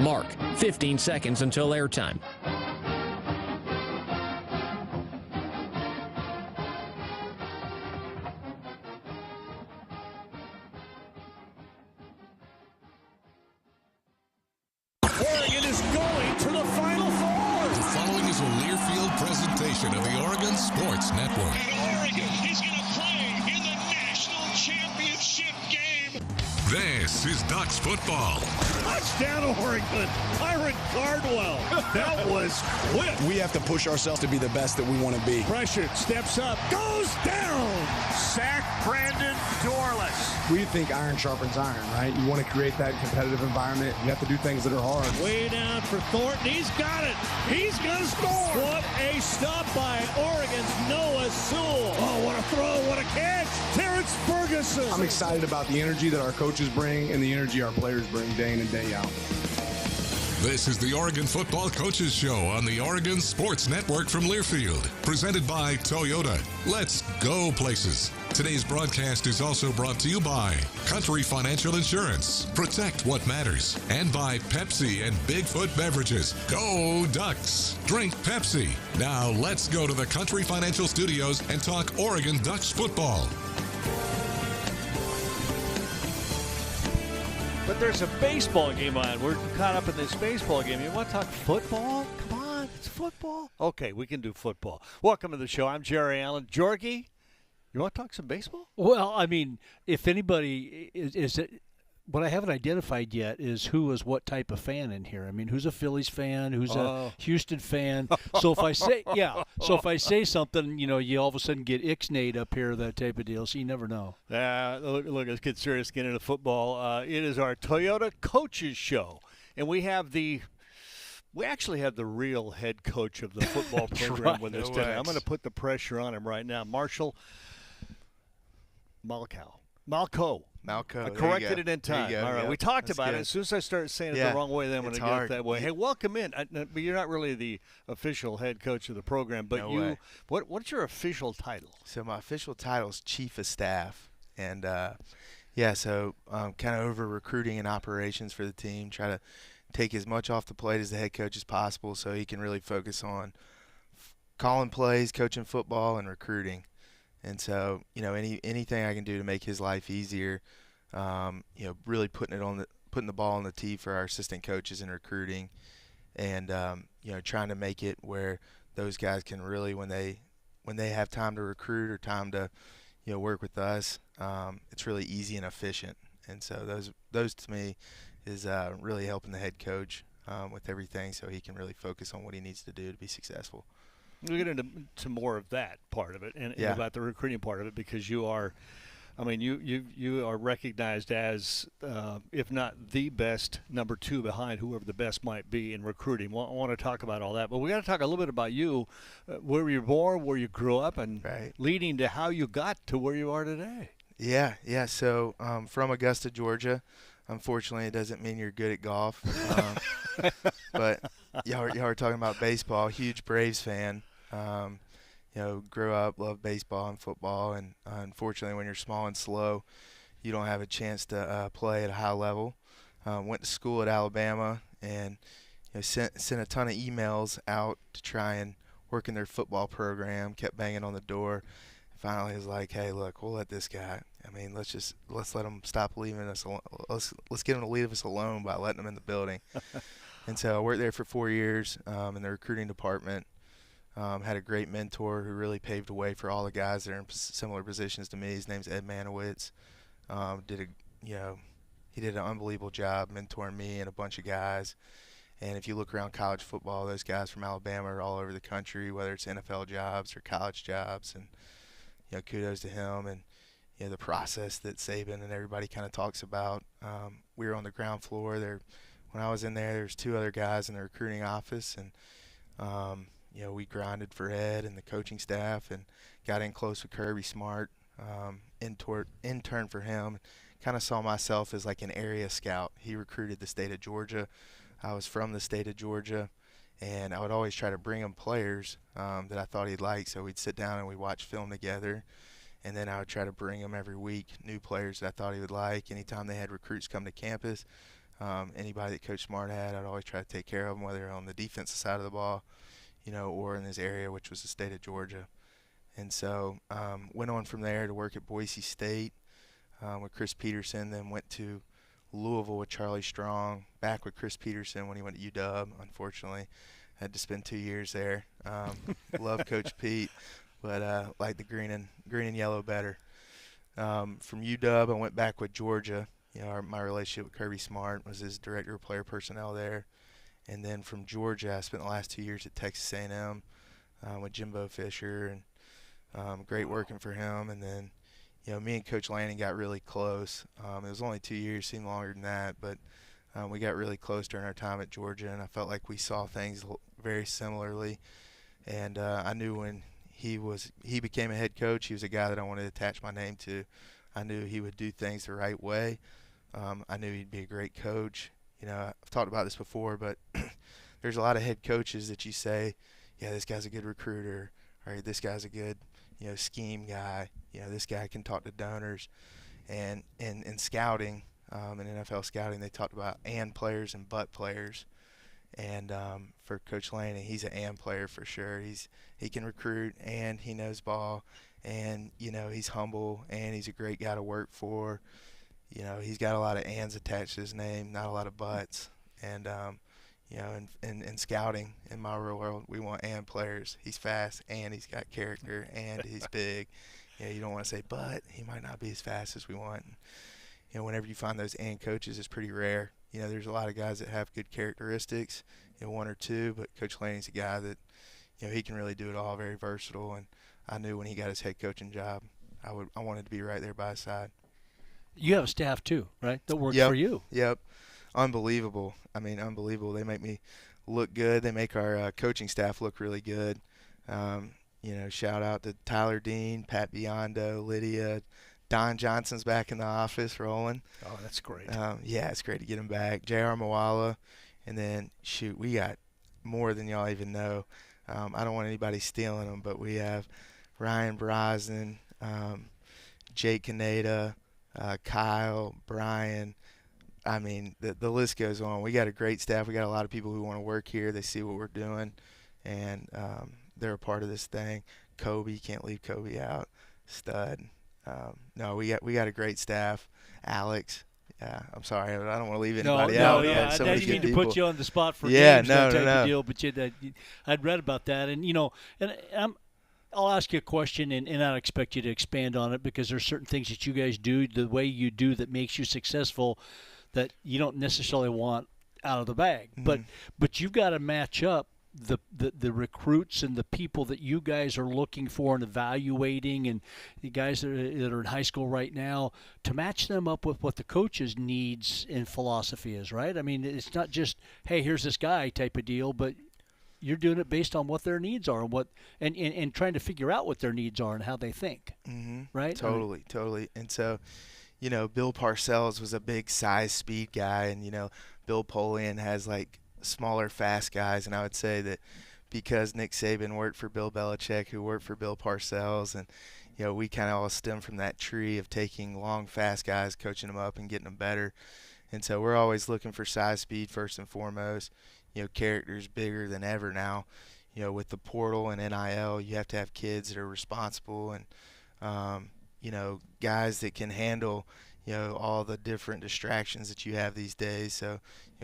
Mark, 15 seconds until airtime. Oregon is going to the Final Four. The following is a Learfield presentation of the Oregon Sports Network. And Oregon is going to play in the national championship game. This is Ducks football. Touchdown, Oregon. Byron Cardwell. That was quick. We have to push ourselves to be the best that we want to be. Pressured, steps up, goes down. Sack Brandon Dorless. We think iron sharpens iron, right? You want to create that competitive environment. You have to do things that are hard. Way down for Thornton. He's got it. He's going to score. What a stop by Oregon's Noah Sewell. Oh, what a throw. What a catch. Terrence Ferguson. I'm excited about the energy that our coaches bring and the energy our players bring day in and day out. This is the Oregon Football Coaches Show on the Oregon Sports Network from Learfield, presented by Toyota. Let's go places. Today's broadcast is also brought to you by Country Financial Insurance, protect what matters, and by Pepsi and Bigfoot Beverages. Go Ducks! Drink Pepsi. Now let's go to the Country Financial Studios and talk Oregon Ducks football. But there's a baseball game on. We're caught up in this baseball game. You want to talk football? Come on, it's football. Okay, we can do football. Welcome to the show. I'm Jerry Allen. Jorgie, you want to talk some baseball? Well, I mean, if anybody is it, what I haven't identified yet is who is what type of fan in here. I mean, who's a Phillies fan, who's a Houston fan. So if I say something, you all of a sudden get Ixnade up here, that type of deal. So you never know. Look, let's get serious, get into football. It is our Toyota Coaches Show, and we actually have the real head coach of the football program with us today. I'm going to put the pressure on him right now. Marshall Malchow. I corrected it in time. All right, we talked about it. As soon as I start saying it the wrong way, then I'm going to get it that way. Hey, welcome in. But you're not really the official head coach of the program. But what's your official title? So my official title is Chief of Staff. And, so kind of over recruiting and operations for the team, try to take as much off the plate as the head coach as possible so he can really focus on calling plays, coaching football, and recruiting. And so, anything I can do to make his life easier, really putting the ball on the tee for our assistant coaches in recruiting, and trying to make it where those guys can really, when they have time to recruit or time to, work with us, it's really easy and efficient. And so those to me is really helping the head coach with everything, so he can really focus on what he needs to do to be successful. We'll get into more of that part of it and about the recruiting part of it, because you are recognized as, if not the best, number two behind whoever the best might be in recruiting. I want to talk about all that. But we got to talk a little bit about you, where you were born, where you grew up, and leading to how you got to where you are today. Yeah. So from Augusta, Georgia. Unfortunately, it doesn't mean you're good at golf. But y'all are talking about baseball. Huge Braves fan. Grew up, loved baseball and football, and unfortunately, when you're small and slow, you don't have a chance to play at a high level. Went to school at Alabama, and sent a ton of emails out to try and work in their football program. Kept banging on the door. Finally, was like, hey, look, we'll let this guy. I mean, let's let him stop leaving us alone. Let's get him to leave us alone by letting him in the building. And so I worked there for 4 years in the recruiting department. Had a great mentor who really paved the way for all the guys that are in similar positions to me. His name's Ed Manowitz. He did an unbelievable job mentoring me and a bunch of guys. And if you look around college football, those guys from Alabama are all over the country, whether it's NFL jobs or college jobs. And kudos to him and the process that Saban and everybody kind of talks about. We were on the ground floor there. When I was in there's two other guys in the recruiting office, and we grinded for Ed and the coaching staff and got in close with Kirby Smart, intern for him. Kind of saw myself as like an area scout. He recruited the state of Georgia. I was from the state of Georgia, and I would always try to bring him players that I thought he'd like. So we'd sit down and we'd watch film together, and then I would try to bring him every week new players that I thought he would like. Anytime they had recruits come to campus, Anybody that Coach Smart had, I'd always try to take care of them, whether on the defensive side of the ball, or in his area, which was the state of Georgia. And so went on from there to work at Boise State with Chris Peterson, then went to Louisville with Charlie Strong, back with Chris Peterson when he went to UW, unfortunately. Had to spend 2 years there. Love Coach Pete, but like the green and yellow better. From UW, I went back with Georgia. My relationship with Kirby Smart was his director of player personnel there. And then from Georgia, I spent the last 2 years at Texas A&M with Jimbo Fisher, and great working for him. And then, me and Coach Lanning got really close. It was only 2 years, seemed longer than that, but we got really close during our time at Georgia, and I felt like we saw things very similarly. And I knew when he became a head coach, he was a guy that I wanted to attach my name to. I knew he would do things the right way. I knew he'd be a great coach. I've talked about this before, but there's a lot of head coaches that you say, yeah, this guy's a good recruiter, or this guy's a good, scheme guy. This guy can talk to donors. And in scouting, in NFL scouting, they talked about and players and but players. And for Coach Lanning, he's an and player for sure. He can recruit, and he knows ball, and he's humble, and he's a great guy to work for. He's got a lot of ands attached to his name, not a lot of buts. And in scouting in my real world, we want and players. He's fast, and he's got character, and he's big. You don't want to say, but he might not be as fast as we want. Whenever you find those and coaches, it's pretty rare. There's a lot of guys that have good characteristics, one or two, but Coach Lanning's a guy that, he can really do it all, very versatile. And I knew when he got his head coaching job, I wanted to be right there by his side. You have a staff too, right? That works for you. Yep. Unbelievable. Unbelievable. They make me look good. They make our coaching staff look really good. Shout out to Tyler Dean, Pat Biondo, Lydia. Don Johnson's back in the office rolling. Oh, that's great. It's great to get him back. J.R. Mawala. And then, we got more than y'all even know. I don't want anybody stealing them, but we have Ryan Brosnan, Jake Kaneda, Kyle, Brian. The list goes on. We got a great staff. We got a lot of people who want to work here. They see what we're doing, and they're a part of this thing. Kobe, can't leave Kobe out. Stud. No, we got a great staff. Alex. I'm sorry, I don't want to leave anybody out. I didn't mean to put you on the spot for games, that type of deal, but I'd read about that, and I'll ask you a question, and I'd expect you to expand on it, because there's certain things that you guys do, the way you do, that makes you successful, that you don't necessarily want out of the bag. Mm-hmm. But you've got to match up the recruits and the people that you guys are looking for and evaluating, and the guys that are in high school right now, to match them up with what the coach's needs and philosophy is, right? It's not just, hey, here's this guy type of deal, but you're doing it based on what their needs are and trying to figure out what their needs are and how they think. Mm-hmm. Right? Totally. And so, Bill Parcells was a big size speed guy, and, Bill Polian has smaller, fast guys. And I would say that because Nick Saban worked for Bill Belichick, who worked for Bill Parcells, and, we kind of all stem from that tree of taking long, fast guys, coaching them up and getting them better. And so we're always looking for size, speed first and foremost. Character's bigger than ever now. With the portal and NIL, you have to have kids that are responsible and, guys that can handle, all the different distractions that you have these days. So,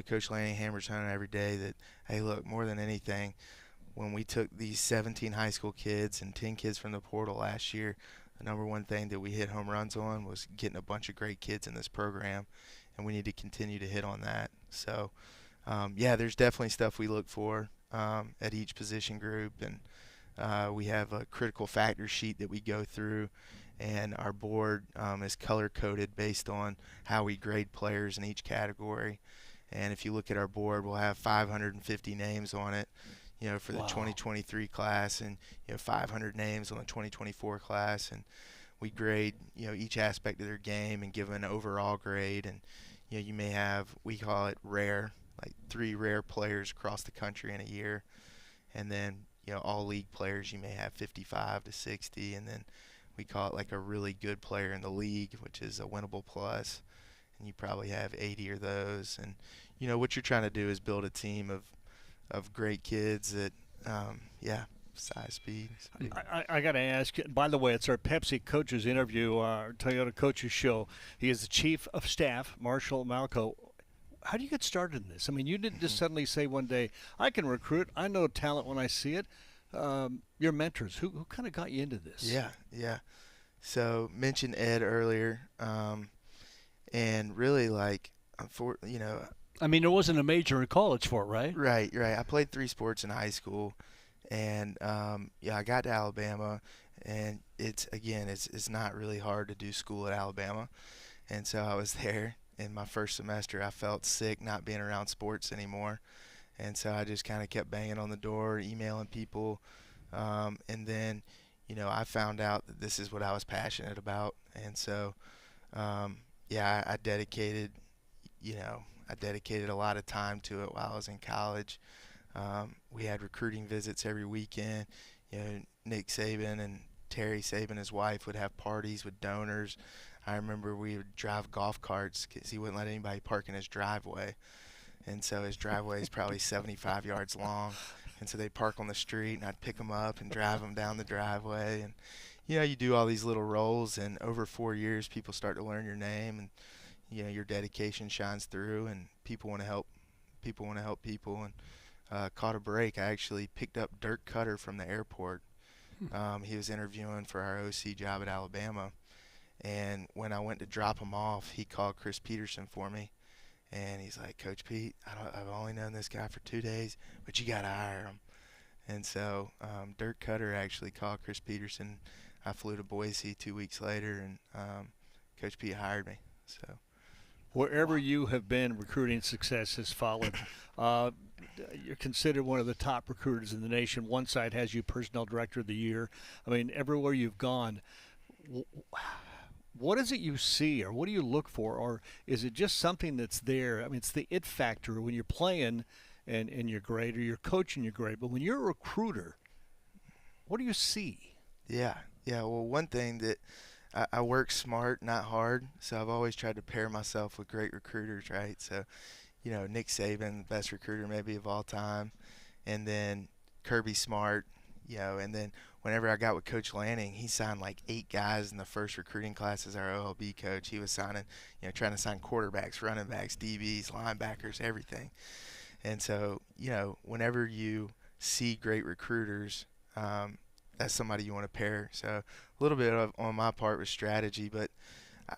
Coach Lanning hammers home every day that, hey, look, more than anything, when we took these 17 high school kids and 10 kids from the portal last year, the number one thing that we hit home runs on was getting a bunch of great kids in this program, and we need to continue to hit on that. So, there's definitely stuff we look for at each position group, and we have a critical factor sheet that we go through, and our board is color-coded based on how we grade players in each category. And if you look at our board, we'll have 550 names on it, for the 2023 class, and 500 names on the 2024 class, and we grade each aspect of their game and give them an overall grade. And you may have, we call it rare, 3 rare players across the country in a year, and then all league players you may have 55 to 60, and then we call it a really good player in the league, which is a winnable plus. and you probably have 80 of those. And what you're trying to do is build a team of great kids that, size, speed. I got to ask, by the way, it's our Pepsi coaches interview, our Toyota coaches show. He is the chief of staff, Marshall Malchow. How do you get started in this? I mean, you didn't just suddenly say one day, I can recruit, I know talent when I see it. Your mentors, who kind of got you into this? Yeah. So mentioned Ed earlier, and really I mean, there wasn't a major in college for it, right? Right. I played 3 sports in high school, and I got to Alabama, and it's not really hard to do school at Alabama, and so I was there. In my first semester, I felt sick not being around sports anymore, and so I just kind of kept banging on the door, emailing people, and then, I found out that this is what I was passionate about, and so, I dedicated a lot of time to it while I was in college. We had recruiting visits every weekend. Nick Saban and Terry Saban, his wife, would have parties with donors. I remember we would drive golf carts because he wouldn't let anybody park in his driveway. And so his driveway is probably 75 yards long. And so they'd park on the street, and I'd pick them up and drive them down the driveway. And, you do all these little roles, and over 4 years, people start to learn your name, and, your dedication shines through, and people want to help people. And caught a break. I actually picked up Dirk Cutter from the airport. He was interviewing for our OC job at Alabama. And when I went to drop him off, he called Chris Peterson for me. And he's like, Coach Pete, I've only known this guy for 2 days, but you got to hire him. And so Dirk Cutter actually called Chris Peterson. I flew to Boise 2 weeks later, and Coach Pete hired me. So wherever you have been, recruiting success has followed. You're considered one of the top recruiters in the nation. One side has you Personnel Director of the Year. I mean, everywhere you've gone, what is it you see, or what do you look for, or is it just something that's there? I mean, it's the it factor when you're playing and you're great, or you're coaching, you're great. But when you're a recruiter, what do you see? Yeah. Well, one thing that I work smart, not hard. So I've always tried to pair myself with great recruiters, right? So, Nick Saban, best recruiter maybe of all time, and then Kirby Smart, and then whenever I got with Coach Lanning, he signed like 8 guys in the first recruiting class as our OLB coach. He was signing, trying to sign quarterbacks, running backs, DBs, linebackers, everything. And so, whenever you see great recruiters, that's somebody you want to pair. So a little bit on my part was strategy, but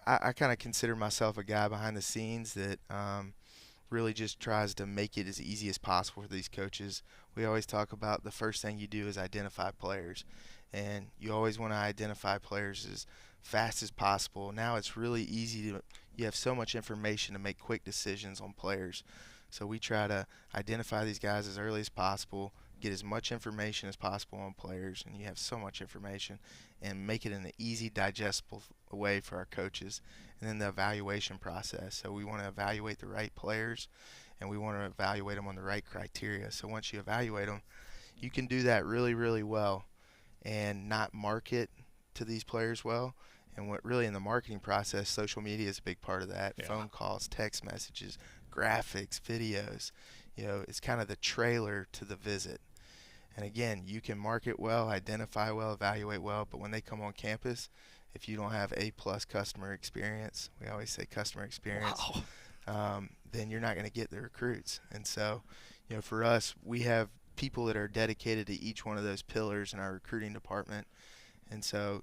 I kind of consider myself a guy behind the scenes that really just tries to make it as easy as possible for these coaches. We always talk about the first thing you do is identify players, and you always want to identify players as fast as possible. Now it's really easy you have so much information to make quick decisions on players. So we try to identify these guys as early as possible, get as much information as possible on players, and you have so much information, and make it in an easy, digestible way for our coaches. And then the evaluation process. So we want to evaluate the right players, and we want to evaluate them on the right criteria. So once you evaluate them, you can do that really, really well and not market to these players well. And what really in the marketing process, social media is a big part of that. Yeah. Phone calls, text messages, graphics, videos. It's kind of the trailer to the visit. And again, you can market well, identify well, evaluate well, but when they come on campus, if you don't have A+ customer experience, we always say customer experience, then you're not going to get the recruits. And so, for us, we have people that are dedicated to each one of those pillars in our recruiting department. And so,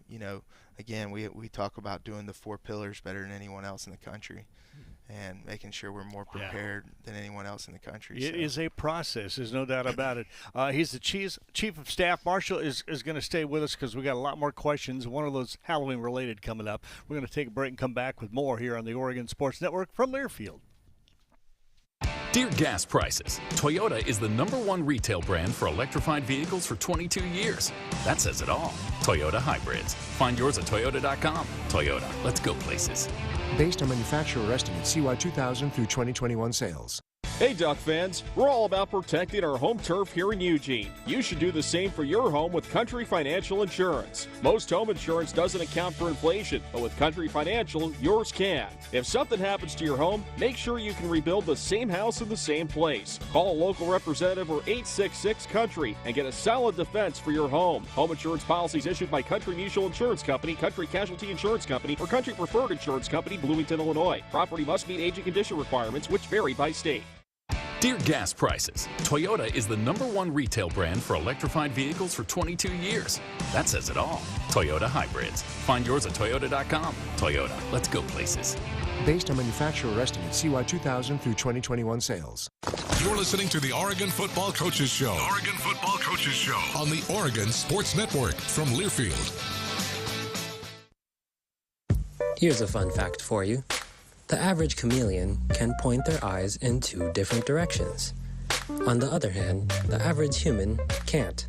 again, we talk about doing the 4 pillars better than anyone else in the country, and making sure we're more prepared than anyone else in the country. It is a process. There's no doubt about it. He's the chief of staff. Marshall is going to stay with us because we got a lot more questions. One of those Halloween-related coming up. We're going to take a break and come back with more here on the Oregon Sports Network from Learfield. Dear gas prices, Toyota is the #1 retail brand for electrified vehicles for 22 years. That says it all. Toyota hybrids. Find yours at toyota.com. Toyota, let's go places. Based on manufacturer estimates, CY 2000 through 2021 sales. Hey Duck fans, we're all about protecting our home turf here in Eugene. You should do the same for your home with Country Financial Insurance. Most home insurance doesn't account for inflation, but with Country Financial, yours can. If something happens to your home, make sure you can rebuild the same house in the same place. Call a local representative or 866-COUNTRY and get a solid defense for your home. Home insurance policies issued by Country Mutual Insurance Company, Country Casualty Insurance Company, or Country Preferred Insurance Company, Bloomington, Illinois. Property must meet age and condition requirements, which vary by state. Dear gas prices, Toyota is the #1 retail brand for electrified vehicles for 22 years. That says it all. Toyota hybrids. Find yours at toyota.com. Toyota, let's go places. Based on manufacturer estimates, CY 2000 through 2021 sales. You're listening to the Oregon Football Coaches Show. Oregon Football Coaches Show on the Oregon Sports Network from Learfield. Here's a fun fact for you. The average chameleon can point their eyes in 2 different directions. On the other hand, the average human can't.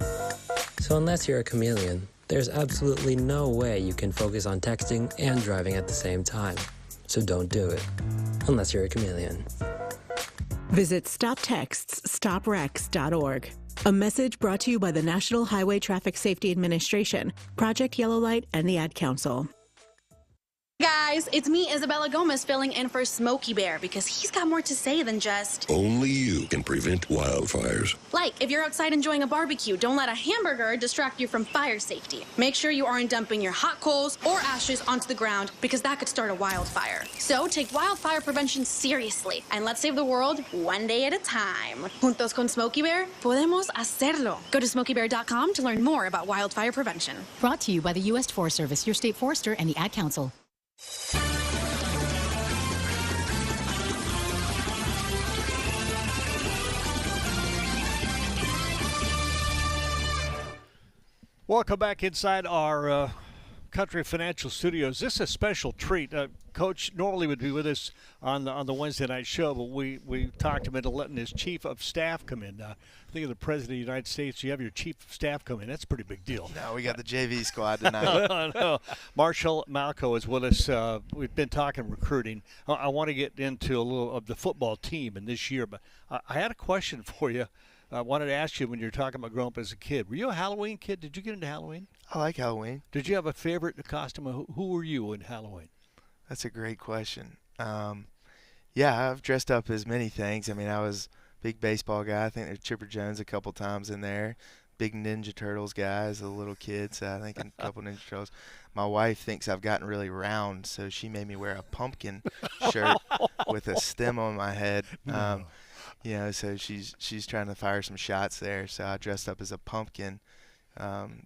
So unless you're a chameleon, there's absolutely no way you can focus on texting and driving at the same time. So don't do it, unless you're a chameleon. Visit StopTextsStopWrecks.org. A message brought to you by the National Highway Traffic Safety Administration, Project Yellow Light, and the Ad Council. Guys, it's me, Isabella Gomez, filling in for Smokey Bear because he's got more to say than just... Only you can prevent wildfires. Like, if you're outside enjoying a barbecue, don't let a hamburger distract you from fire safety. Make sure you aren't dumping your hot coals or ashes onto the ground because that could start a wildfire. So take wildfire prevention seriously and let's save the world one day at a time. Juntos con Smokey Bear, podemos hacerlo. Go to smokeybear.com to learn more about wildfire prevention. Brought to you by the U.S. Forest Service, your state forester, and the Ad Council. Welcome back inside our Country Financial Studios. This is a special treat. Coach normally would be with us on the Wednesday night show, but we talked him into letting his chief of staff come in. Think of the President of the United States. You have your chief of staff come in. That's a pretty big deal. No, we got the JV squad tonight. No. Marshall Malchow is with us. We've been talking recruiting. I want to get into a little of the football team in this year, but I had a question for you. I wanted to ask you when you were talking about growing up as a kid. Were you a Halloween kid? Did you get into Halloween? I like Halloween. Did you have a favorite costume? Who were you in Halloween? That's a great question. Yeah, I've dressed up as many things. I mean, I was a big baseball guy. I think there's Chipper Jones a couple times in there. Big Ninja Turtles guy as a little kid, so I think a couple Ninja Turtles. My wife thinks I've gotten really round, so she made me wear a pumpkin shirt with a stem on my head. You know, so she's trying to fire some shots there. So I dressed up as a pumpkin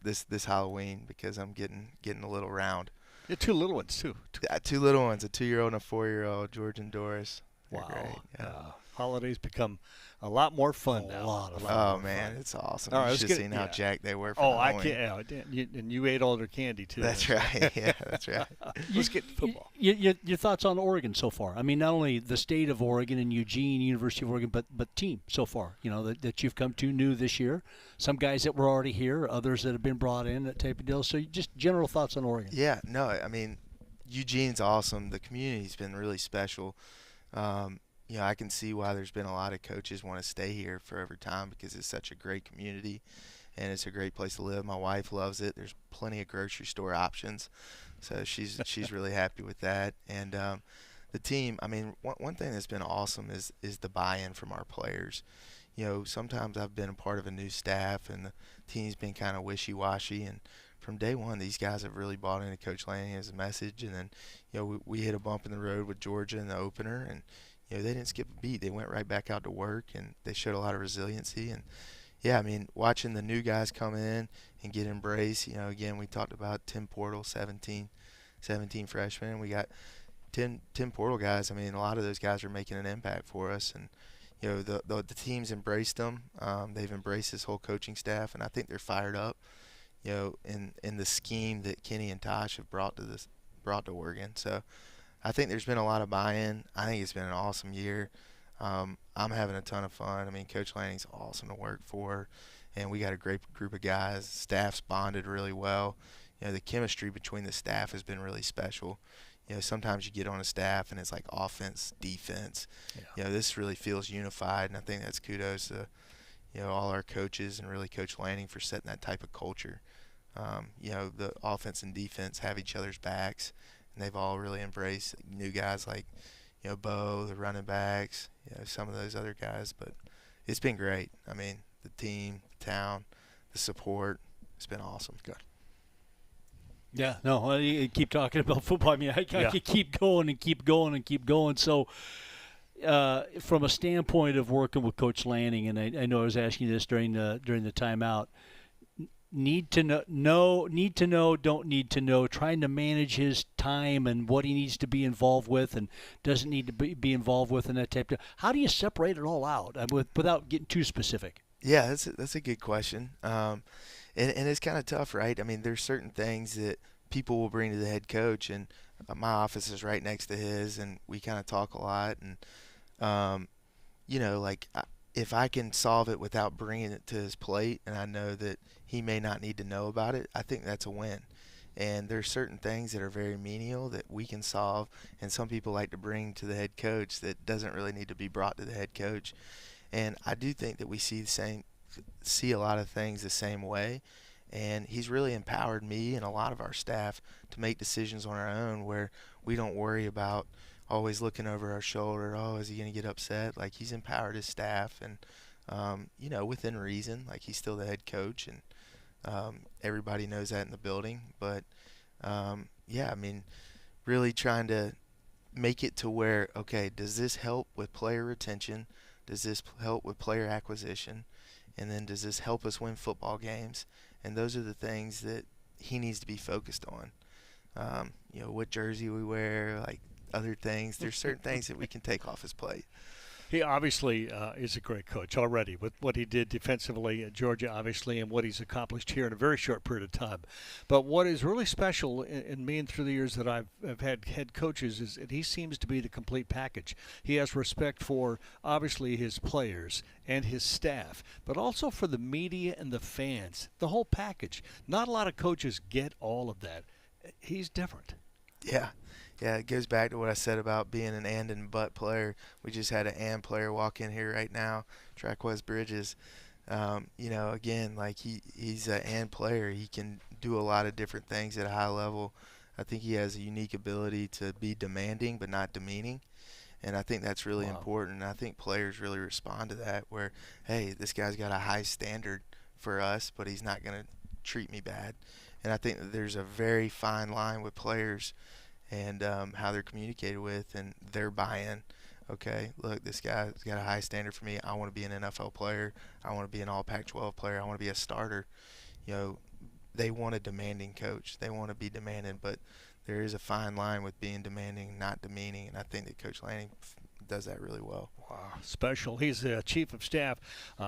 this Halloween because I'm getting a little round. You had 2 little ones too. 2 little ones, a 2-year-old and a 4-year-old, George and Doris. They're wow. Great. Yeah. Holidays become a lot more fun now. A lot of fun. Man, it's awesome. All right, you should have seen how jacked they were for Halloween. I can't. And you ate all their candy too. That's right. Yeah, that's right. Let's get to football. Your thoughts on Oregon so far? I mean, not only the state of Oregon and Eugene, University of Oregon, but team so far. You know that you've come to new this year. Some guys that were already here, others that have been brought in, that type of deal. So just general thoughts on Oregon. Yeah. No. I mean, Eugene's awesome. The community's been really special. You know, I can see why there's been a lot of coaches want to stay here for over time because it's such a great community and it's a great place to live. My wife loves it. There's plenty of grocery store options, so she's really happy with that. And the team, I mean, one thing that's been awesome is the buy-in from our players. You know, sometimes I've been a part of a new staff and the team's been kind of wishy-washy, and from day one, these guys have really bought into Coach Lanning as a message. And then, you know, we hit a bump in the road with Georgia in the opener, and you know, they didn't skip a beat. They went right back out to work, and they showed a lot of resiliency. And, yeah, I mean, watching the new guys come in and get embraced, you know, again, we talked about Tim Portal, 17 freshmen. We got 10 Portal guys. I mean, a lot of those guys are making an impact for us. And, you know, the team's embraced them. They've embraced this whole coaching staff, and I think they're fired up, you know, in the scheme that Kenny and Tosh have brought to Oregon. So, I think there's been a lot of buy-in. I think it's been an awesome year. I'm having a ton of fun. I mean, Coach Lanning's awesome to work for, and we got a great group of guys. Staff's bonded really well. You know, the chemistry between the staff has been really special. sometimes you get on a staff and it's like offense, defense. Yeah. This really feels unified, and I think that's kudos to all our coaches and really Coach Lanning for setting that type of culture. The offense and defense have each other's backs, and they've all really embraced new guys like Bo, the running backs, some of those other guys. But it's been great. I mean, the team, the town, the support, it's been awesome. Good. Yeah, no, you keep talking about football. I mean, I could keep going and keep going and keep going. So, from a standpoint of working with Coach Lanning, and I know I was asking you this during the timeout, need to know, don't need to know, trying to manage his time and what he needs to be involved with and doesn't need to be involved with, and that type of. How do you separate it all out without getting too specific? Yeah, that's a good question. And it's kind of tough, right? I mean, there's certain things that people will bring to the head coach, and my office is right next to his, and we kind of talk a lot. And, if I can solve it without bringing it to his plate, and I know that he may not need to know about it, I think that's a win. And there's certain things that are very menial that we can solve, and some people like to bring to the head coach that doesn't really need to be brought to the head coach. And I do think that we see a lot of things the same way, and he's really empowered me and a lot of our staff to make decisions on our own where we don't worry about always looking over our shoulder. Oh, is he going to get upset? Like, he's empowered his staff, and within reason. Like, he's still the head coach, and everybody knows that in the building. But really trying to make it to where, okay, does this help with player retention? Does this help with player acquisition? And then does this help us win football games? And those are the things that he needs to be focused on. What jersey we wear, like other things. There's certain things that we can take off his plate. He obviously is a great coach already with what he did defensively at Georgia, obviously, and what he's accomplished here in a very short period of time. But what is really special in me and through the years that I've had head coaches is that he seems to be the complete package. He has respect for, obviously, his players and his staff, but also for the media and the fans, the whole package. Not a lot of coaches get all of that. He's different. Yeah. Yeah, it goes back to what I said about being an and but player. We just had an and player walk in here right now, Trikweze Bridges. Again, like he's an and player. He can do a lot of different things at a high level. I think he has a unique ability to be demanding but not demeaning. And I think that's really important. And I think players really respond to that where, hey, this guy's got a high standard for us, but he's not going to treat me bad. And I think that there's a very fine line with players and how they're communicated with and their buy-in. Okay, look, this guy's got a high standard for me. I want to be an NFL player. I want to be an all Pac-12 player. I want to be a starter. They want a demanding coach. They want to be demanding, but there is a fine line with being demanding, not demeaning, and I think that Coach Lanning does that really well. Wow, special. He's the Chief of Staff,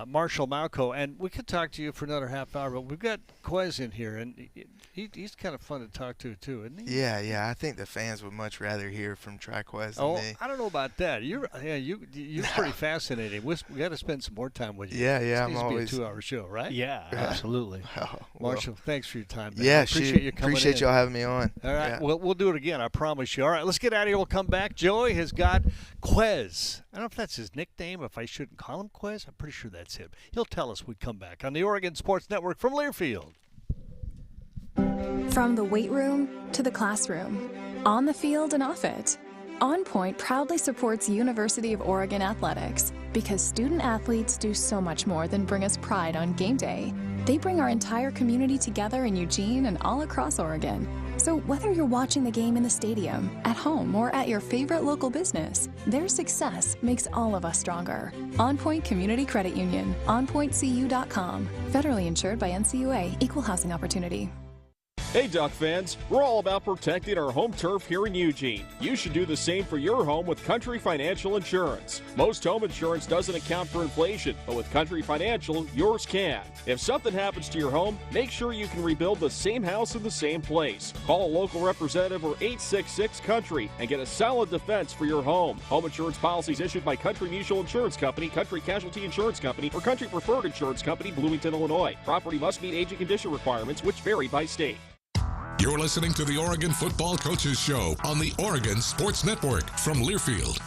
Marshall Malchow, and we could talk to you for another half hour, but we've got Quez in here, and he's kind of fun to talk to too, isn't he? Yeah. I think the fans would much rather hear from Trikweze than me. I don't know about that. You're pretty fascinating. We got to spend some more time with you. Yeah. I'm always be a 2-hour show, right? Yeah, absolutely. Marshall, thanks for your time, man. Yeah, appreciate you coming Appreciate y'all having me on. All right, we'll do it again. I promise you. All right, let's get out of here. We'll come back. Joey has got Quez. I don't know if that's his nickname, if I shouldn't call him Quez. I'm pretty sure that's him. He'll tell us when we come back on the Oregon Sports Network from Learfield. From the weight room to the classroom, on the field and off it, On Point proudly supports University of Oregon athletics because student athletes do so much more than bring us pride on game day. They bring our entire community together in Eugene and all across Oregon. So whether you're watching the game in the stadium, at home, or at your favorite local business, their success makes all of us stronger. On Point Community Credit Union, onpointcu.com. Federally insured by NCUA, Equal Housing Opportunity. Hey Duck fans, we're all about protecting our home turf here in Eugene. You should do the same for your home with Country Financial Insurance. Most home insurance doesn't account for inflation, but with Country Financial, yours can. If something happens to your home, make sure you can rebuild the same house in the same place. Call a local representative or 866-COUNTRY and get a solid defense for your home. Home insurance policies issued by Country Mutual Insurance Company, Country Casualty Insurance Company, or Country Preferred Insurance Company, Bloomington, Illinois. Property must meet age and condition requirements, which vary by state. You're listening to the Oregon Football Coaches Show on the Oregon Sports Network from Learfield.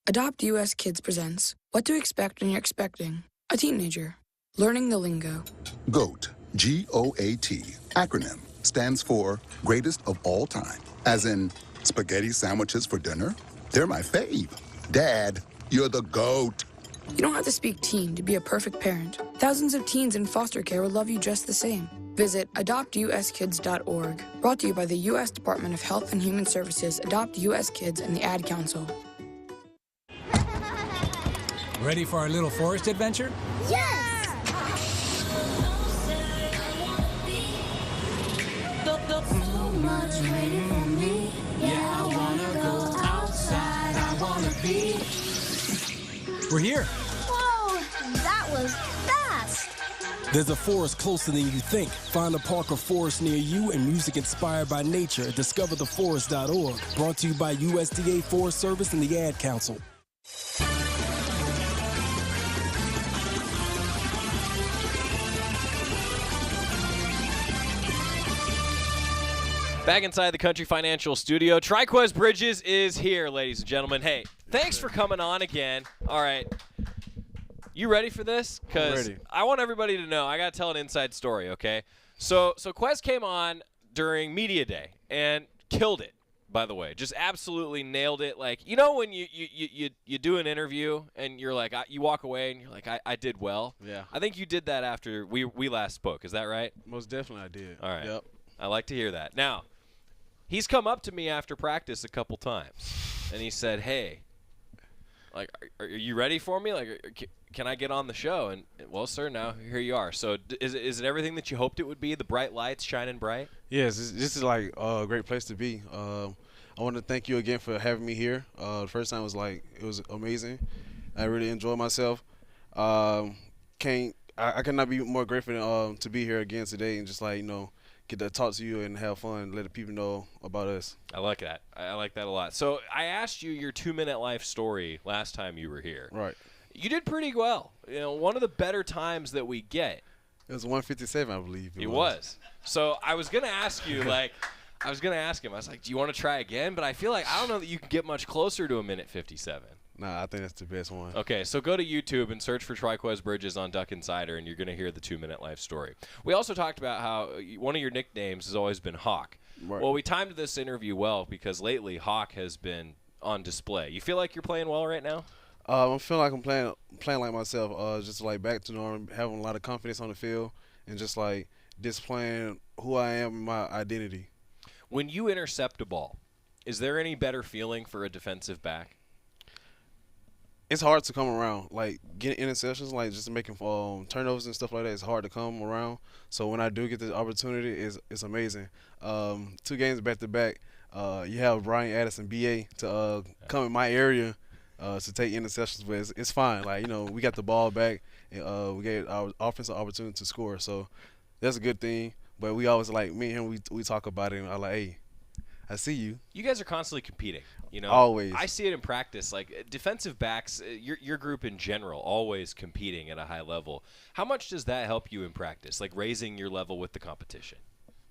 Adopt US Kids presents What to Expect When You're Expecting a Teenager. Learning the lingo. GOAT, G-O-A-T, acronym, stands for Greatest of All Time. As in, spaghetti sandwiches for dinner? They're my fave. Dad, you're the GOAT. You don't have to speak teen to be a perfect parent. Thousands of teens in foster care will love you just the same. Visit adoptuskids.org. Brought to you by the U.S. Department of Health and Human Services, Adopt U.S. Kids, and the Ad Council. Ready for our little forest adventure? Yes! So much waiting for me. Yeah, I wanna go outside. I wanna be. We're here. Whoa, that was fast. There's a forest closer than you think. Find a park or forest near you and music inspired by nature at discovertheforest.org. Brought to you by USDA Forest Service and the Ad Council. Back inside the Country Financial Studio, Trikweze Bridges is here, ladies and gentlemen. Hey, thanks for coming on again. All right. You ready for this? Because I want everybody to know. I got to tell an inside story, okay? So Quez came on during Media Day and killed it, by the way. Just absolutely nailed it. Like, you know when you do an interview and you're like, you walk away and you're like, I did well? Yeah. I think you did that after we last spoke. Is that right? Most definitely I did. All right. Yep. I like to hear that. Now, he's come up to me after practice a couple times, and he said, hey, like, are you ready for me? Like, can I get on the show? And, well, sir, now here you are. So is it everything that you hoped it would be, the bright lights shining bright? Yes, this is like a great place to be. I want to thank you again for having me here. The first time it was amazing. I really enjoyed myself. I cannot be more grateful to be here again today and just get to talk to you and have fun, let the people know about us. I like that. I like that a lot. So I asked you your 2-minute life story last time you were here. Right. You did pretty well. You know, one of the better times that we get. It was 1:57, I believe. It was. So I was going to ask you, I was like, do you want to try again? But I feel like I don't know that you can get much closer to 1:57. Nah, I think that's the best one. Okay, so go to YouTube and search for Trikweze Bridges on Duck Insider, and you're going to hear the 2-minute life story. We also talked about how one of your nicknames has always been Hawk. Right. Well, we timed this interview well because lately Hawk has been on display. You feel like you're playing well right now? I feel like I'm playing like myself, just like back to normal, having a lot of confidence on the field, and just like displaying who I am and my identity. When you intercept a ball, is there any better feeling for a defensive back? It's hard to come around. Like, getting interceptions, like just making turnovers and stuff like that, it's hard to come around. So when I do get the opportunity, it's amazing. 2 games back-to-back, you have Brian Addison, BA, to come in my area to take interceptions, but it's fine. Like, we got the ball back, and we gave our offense an opportunity to score. So that's a good thing. But we always, like, me and him, we talk about it, and I'm like, hey, I see you. You guys are constantly competing, Always. I see it in practice. Like, defensive backs, your group in general, always competing at a high level. How much does that help you in practice, like raising your level with the competition?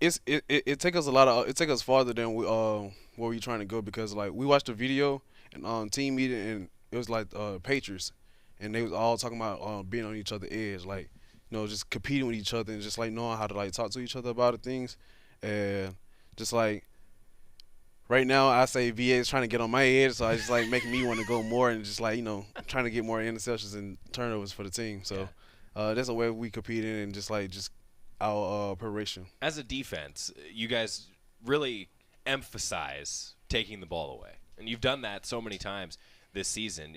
It takes us it takes us farther than where we're trying to go, because like we watched a video and team meeting, and it was like Patriots, and they was all talking about being on each other's edge, like just competing with each other and just like knowing how to like talk to each other about things, and just like right now I say VA is trying to get on my edge, so it's just like making me want to go more and just like trying to get more interceptions and turnovers for the team. So that's a way we compete in, and just our preparation. As a defense, you guys really emphasize taking the ball away, and you've done that so many times this season.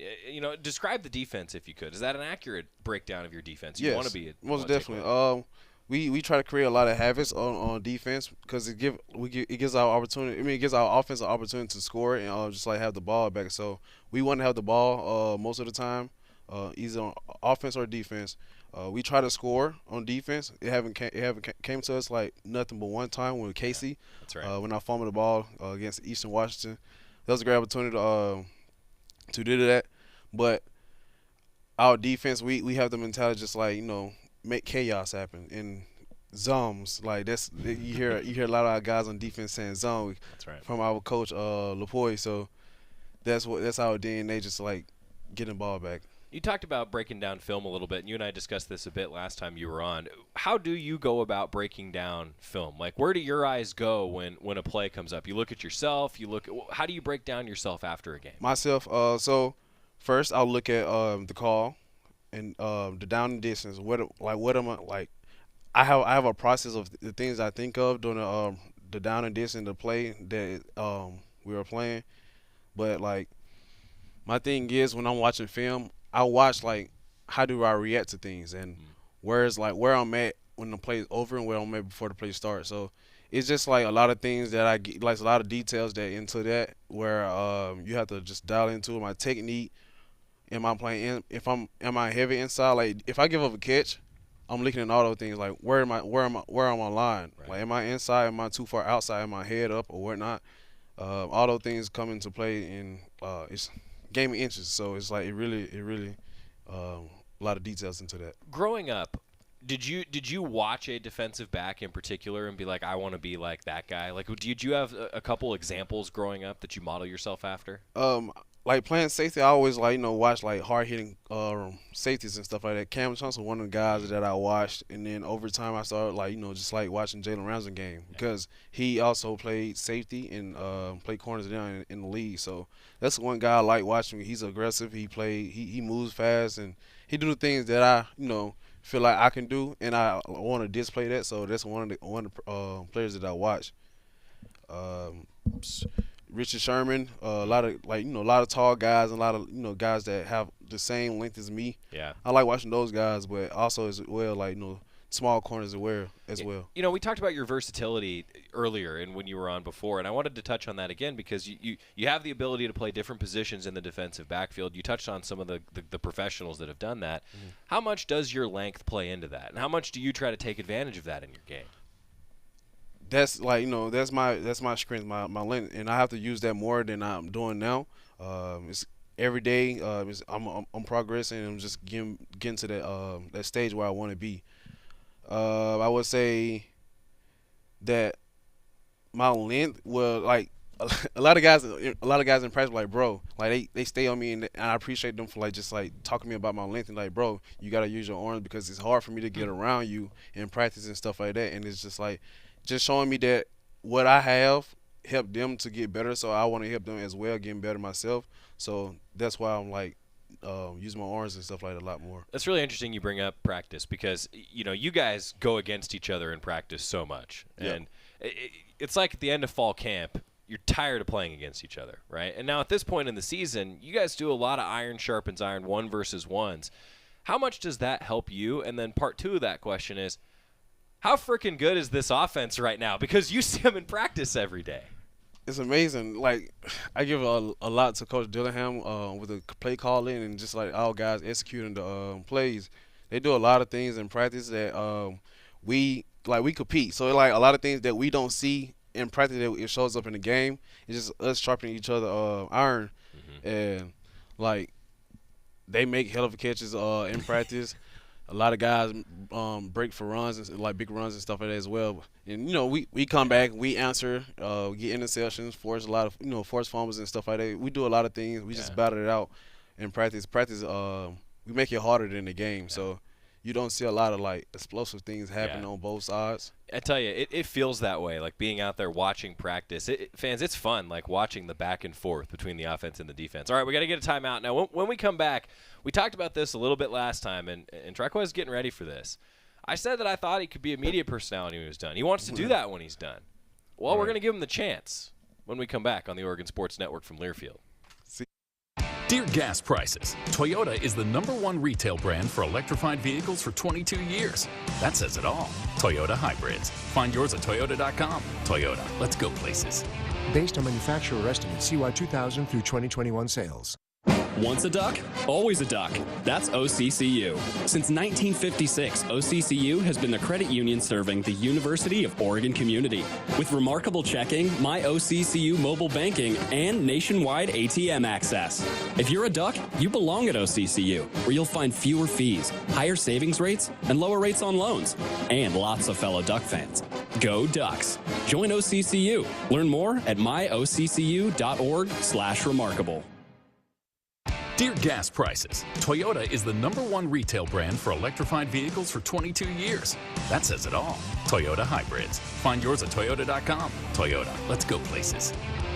Describe the defense if you could. Is that an accurate breakdown of your defense? You want to be most definitely. We try to create a lot of habits on defense, because it gives our opportunity. I mean, it gives our offense an opportunity to score and just like have the ball back. So we want to have the ball most of the time, either on offense or defense. We try to score on defense. It haven't came to us like nothing but one time with Casey. Yeah, that's right. When I fumbled the ball against Eastern Washington, that was a great opportunity to do that. But our defense, we have the mentality just like make chaos happen, and zones. Like you hear a lot of our guys on defense saying zone. That's right. From our coach Lapoy. So that's our DNA, just like getting the ball back. You talked about breaking down film a little bit, and you and I discussed this a bit last time you were on. How do you go about breaking down film? Like, where do your eyes go when a play comes up? You look at yourself. How do you break down yourself after a game? Myself. So first, I'll look at the call and the down and distance. What am I like? I have a process of the things I think of during the down and distance, the play that we were playing. But like, my thing is when I'm watching film, I watch like how do I react to things and where I'm at when the play is over and where I'm at before the play starts. So it's just like a lot of things that I get, like a lot of details that into that where you have to just dial into my technique. Am I playing in? Am I heavy inside? Like if I give up a catch, I'm looking at all those things like where am I on line? Right. Like am I inside? Am I too far outside? Am I head up or whatnot? All those things come into play in it's game of inches. So it's like it really a lot of details into that. Growing up, did you watch a defensive back in particular and be like, I want to be like that guy? Like, did you have a couple examples growing up that you model yourself after? Like playing safety, I always watch like hard hitting safeties and stuff like that. Cam Johnson, one of the guys that I watched, and then over time I started just like watching Jalen Ramsey game because he also played safety and played corners down in the league. So that's one guy I like watching. He's aggressive. He moves fast and he do the things that I feel like I can do, and I want to display that. So that's one of the players that I watch. Richard Sherman, a lot of tall guys, and a lot of guys that have the same length as me. Yeah, I like watching those guys, but also as well small corners as well. We talked about your versatility earlier and when you were on before, and I wanted to touch on that again because you have the ability to play different positions in the defensive backfield. You touched on some of the professionals that have done that. Mm-hmm. How much does your length play into that, and how much do you try to take advantage of that in your game? That's that's my strength, my length, and I have to use that more than I'm doing now. It's every day. I'm progressing, and I'm just getting to that stage where I want to be. I would say that my length will like a lot of guys in practice like, bro, like they stay on me, and I appreciate them for just talking to me about my length and like, bro, you gotta use your arms because it's hard for me to get around you in practice and stuff like that, and it's just just showing me that what I have helped them to get better, so I want to help them as well, getting better myself. So that's why I'm using my arms and stuff like that a lot more. That's really interesting you bring up practice because, you guys go against each other in practice so much. Yep. And it's like at the end of fall camp, you're tired of playing against each other, right? And now at this point in the season, you guys do a lot of iron sharpens iron, 1-versus-1s. How much does that help you? And then part two of that question is, how freaking good is this offense right now? Because you see them in practice every day. It's amazing. Like, I give a lot to Coach Dillingham with the play calling and just all guys executing the plays. They do a lot of things in practice that we compete. So a lot of things that we don't see in practice that it shows up in the game. It's just us sharpening each other iron, and they make hell of a catches in practice. A lot of guys break for runs and big runs and stuff like that as well. And we come back, we answer, get interceptions, force a lot of force fumbles and stuff like that. We do a lot of things. We just battle it out in practice. We make it harder than the game. Yeah. So you don't see a lot of explosive things happening on both sides. I tell you, it feels that way. Like being out there watching practice, fans, it's fun. Like watching the back and forth between the offense and the defense. All right, we got to get a timeout now. When we come back, we talked about this a little bit last time, and Trikweze is getting ready for this. I said that I thought he could be a media personality when he was done. He wants to do that when he's done. Well, we're going to give him the chance when we come back on the Oregon Sports Network from Learfield. Dear gas prices, Toyota is the #1 retail brand for electrified vehicles for 22 years. That says it all. Toyota hybrids. Find yours at Toyota.com. Toyota, let's go places. Based on manufacturer estimates, CY 2000 through 2021 sales. Once a duck, always a duck. That's OCCU. Since 1956, OCCU has been the credit union serving the University of Oregon community. With remarkable checking, My OCCU mobile banking, and nationwide ATM access. If you're a duck, you belong at OCCU, where you'll find fewer fees, higher savings rates, and lower rates on loans, and lots of fellow Duck fans. Go Ducks. Join OCCU. Learn more at myoccu.org/remarkable. Dear gas prices, Toyota is the #1 retail brand for electrified vehicles for 22 years. That says it all. Toyota hybrids. Find yours at toyota.com. Toyota, let's go places.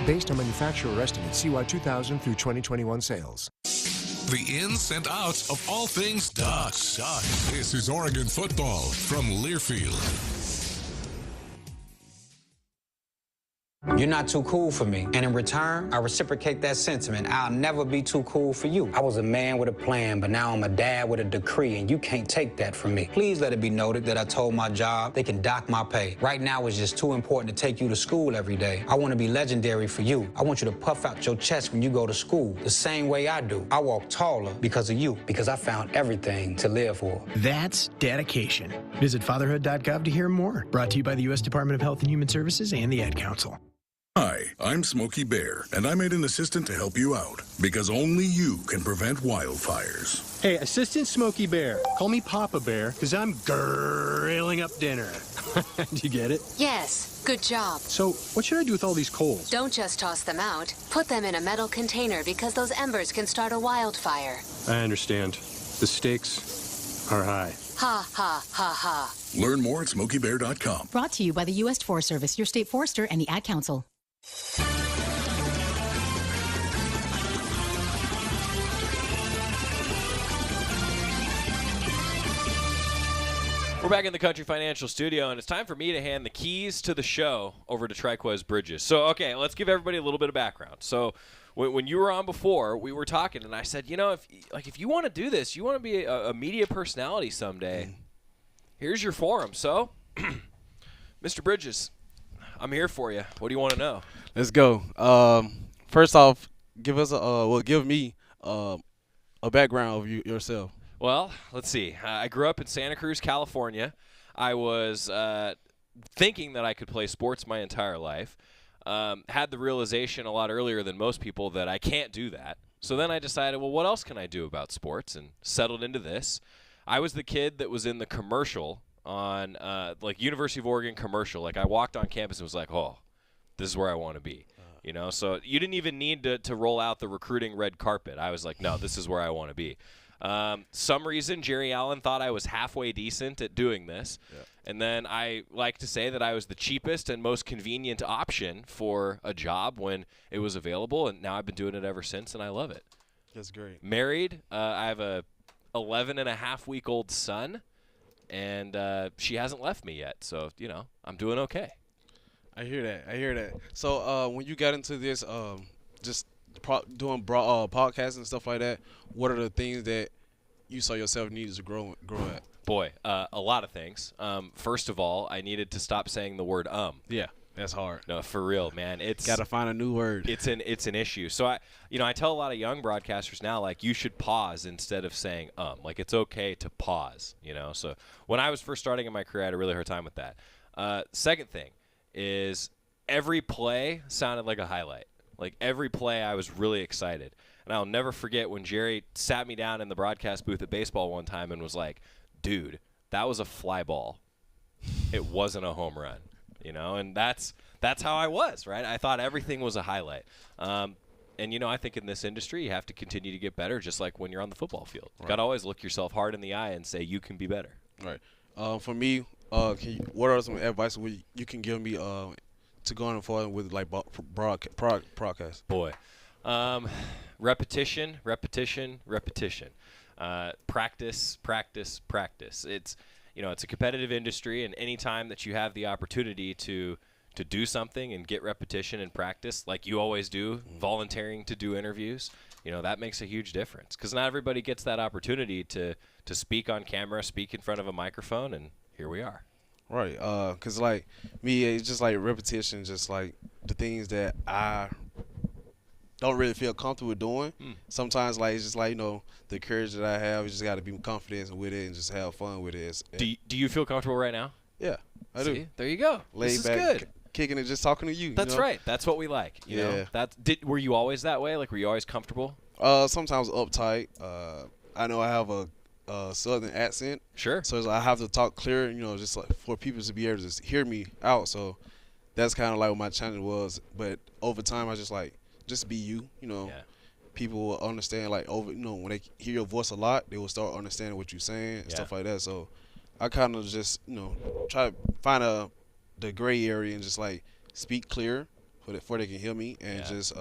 Based on manufacturer estimates, CY 2000 through 2021 sales. The ins and outs of all things Ducks. This is Oregon football from Learfield. You're not too cool for me. And in return, I reciprocate that sentiment. I'll never be too cool for you. I was a man with a plan, but now I'm a dad with a decree, and you can't take that from me. Please let it be noted that I told my job they can dock my pay. Right now, it's just too important to take you to school every day. I want to be legendary for you. I want you to puff out your chest when you go to school, the same way I do. I walk taller because of you, because I found everything to live for. That's dedication. Visit fatherhood.gov to hear more. Brought to you by the U.S. Department of Health and Human Services and the Ad Council. Hi, I'm Smokey Bear, and I made an assistant to help you out, because only you can prevent wildfires. Hey, Assistant Smokey Bear. Call me Papa Bear, because I'm grilling up dinner. Do you get it? Yes, good job. So, what should I do with all these coals? Don't just toss them out. Put them in a metal container because those embers can start a wildfire. I understand. The stakes are high. Ha, ha, ha, ha. Learn more at smokeybear.com. Brought to you by the U.S. Forest Service, your state forester, and the Ad Council. We're back in the Country Financial Studio, and it's time for me to hand the keys to the show over to Trikweze Bridges. So, okay, let's give everybody a little bit of background. So, when you were on before, we were talking, and I said, you know, if you want to do this, you want to be a media personality someday, here's your forum. So, Mr. Bridges, I'm here for you. What do you want to know? Let's go. First off, give me a background of yourself. Well, let's see. I grew up in Santa Cruz, California. I was thinking that I could play sports my entire life. Had the realization a lot earlier than most people that I can't do that. So then I decided, well, what else can I do about sports? And settled into this. I was the kid that was in the commercial on like University of Oregon commercial. Like I walked on campus and was like, oh, this is where I want to be. You know, so you didn't even need to roll out the recruiting red carpet. I was like, no, this is where I want to be. Some reason Jerry Allen thought I was halfway decent at doing this. Yeah. And then I like to say that I was the cheapest and most convenient option for a job when it was available. And now I've been doing it ever since, and I love it. That's great. Married. I have a 11-and-a-half-week-old son, and she hasn't left me yet. So, you know, I'm doing okay. I hear that. So when you got into this, just doing podcasts and stuff like that, what are the things that you saw yourself needed to grow at? Boy, a lot of things. First of all, I needed to stop saying the word Yeah, that's hard. No, for real, man. It's got to find a new word. It's an issue. So I tell a lot of young broadcasters now, like, you should pause instead of saying like, it's okay to pause, you know. So when I was first starting in my career, I had a really hard time with that. Second thing is every play sounded like a highlight. Like every play, I was really excited. And I'll never forget when Jerry sat me down in the broadcast booth at baseball one time and was like, dude, that was a fly ball. It wasn't a home run, you know? And that's how I was, right? I thought everything was a highlight. And, you know, I think in this industry, you have to continue to get better, just like when you're on the football field. Right. Got to always look yourself hard in the eye and say you can be better. Right. For me, what are some advice you can give me to go on forward with like broadcast? Boy, repetition. Practice. It's it's a competitive industry, and any time that you have the opportunity to do something and get repetition and practice, like you always do, volunteering to do interviews, that makes a huge difference. Because not everybody gets that opportunity to speak on camera, speak in front of a microphone, and here we are. Right, because like me, it's just like repetition, just like the things that I don't really feel comfortable doing. Sometimes like it's just like the courage that I have. You just got to be confident with it and just have fun with it. Do you feel comfortable right now? Yeah, I See? do. There you go. Laid this is back, good. Kicking and just talking to you. That's right. That's what we like. You know. Were you always that way? Like, were you always comfortable? Sometimes uptight. I know I have a southern accent. Sure. So I have to talk clear, just like for people to be able to just hear me out. So that's kind of like what my challenge was. But over time, I just be you. People will understand like when they hear your voice a lot, they will start understanding what you're saying and stuff like that. So I kind of just try to find the gray area and just like speak clear before they can hear me and just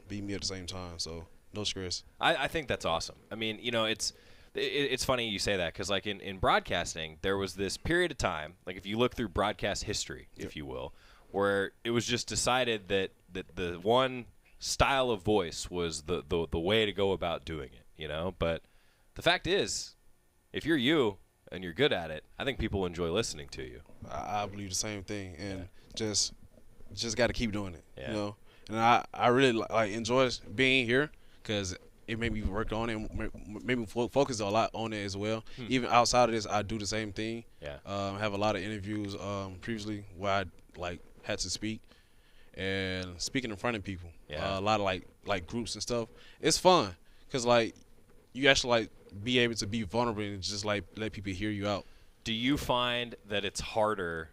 be me at the same time. So no stress. I think that's awesome. I mean, it's funny you say that because like in broadcasting, there was this period of time, like if you look through broadcast history, if you will, where it was just decided that the one style of voice was the way to go about doing it, But the fact is, if you're you and you're good at it, I think people enjoy listening to you. I believe the same thing, and just got to keep doing it, Yeah. And I really like enjoy being here because it made me work on it, and made me focus a lot on it as well. Even outside of this, I do the same thing. Yeah. I have a lot of interviews previously where I had to speak, and speaking in front of people. Yeah. A lot of like groups and stuff. It's fun because you actually be able to be vulnerable and just let people hear you out. Do you find that it's harder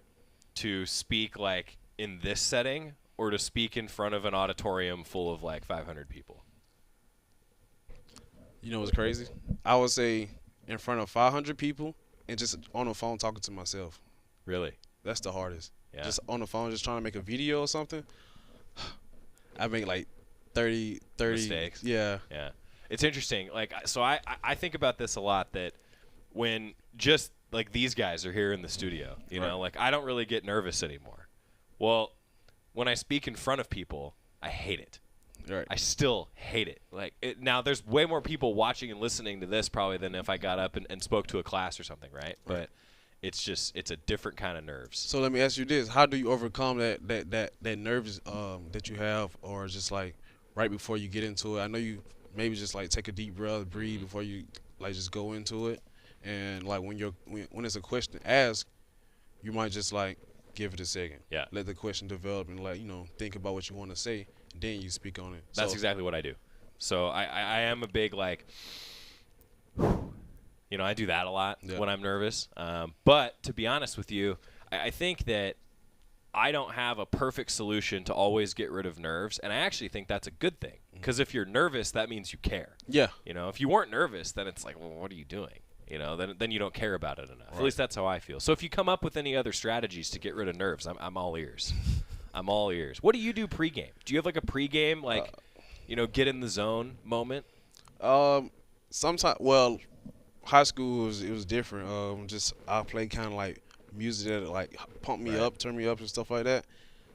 to speak like in this setting or to speak in front of an auditorium full of 500 people? You know what's crazy? I would say in front of 500 people and just on the phone talking to myself. Really? That's the hardest. Yeah. Just on the phone, just trying to make a video or something. I make 30 mistakes. Yeah. Yeah. It's interesting. So I think about this a lot, that when just these guys are here in the studio, I don't really get nervous anymore. Well, when I speak in front of people, I hate it. Right. I still hate it. Now there's way more people watching and listening to this probably than if I got up and spoke to a class or something, right? But it's a different kind of nerves. So let me ask you this: how do you overcome that nerves that you have, or just right before you get into it? I know you maybe just take a deep breath, breathe before you just go into it, and when it's a question asked, you might just give it a second. Yeah. Let the question develop and think about what you want to say, and then you speak on it. That's exactly what I do. So I am a big I do that a lot when I'm nervous. But to be honest with you, I think that I don't have a perfect solution to always get rid of nerves, and I actually think that's a good thing, because if you're nervous, that means you care. Yeah. If you weren't nervous, then it's well, what are you doing? Then you don't care about it enough. Right. At least that's how I feel. So if you come up with any other strategies to get rid of nerves, I'm all ears. I'm all ears. What do you do pregame? Do you have a pregame get in the zone moment? Sometimes, high school it was different. I play kind of music that pump me up, turn me up, and stuff like that.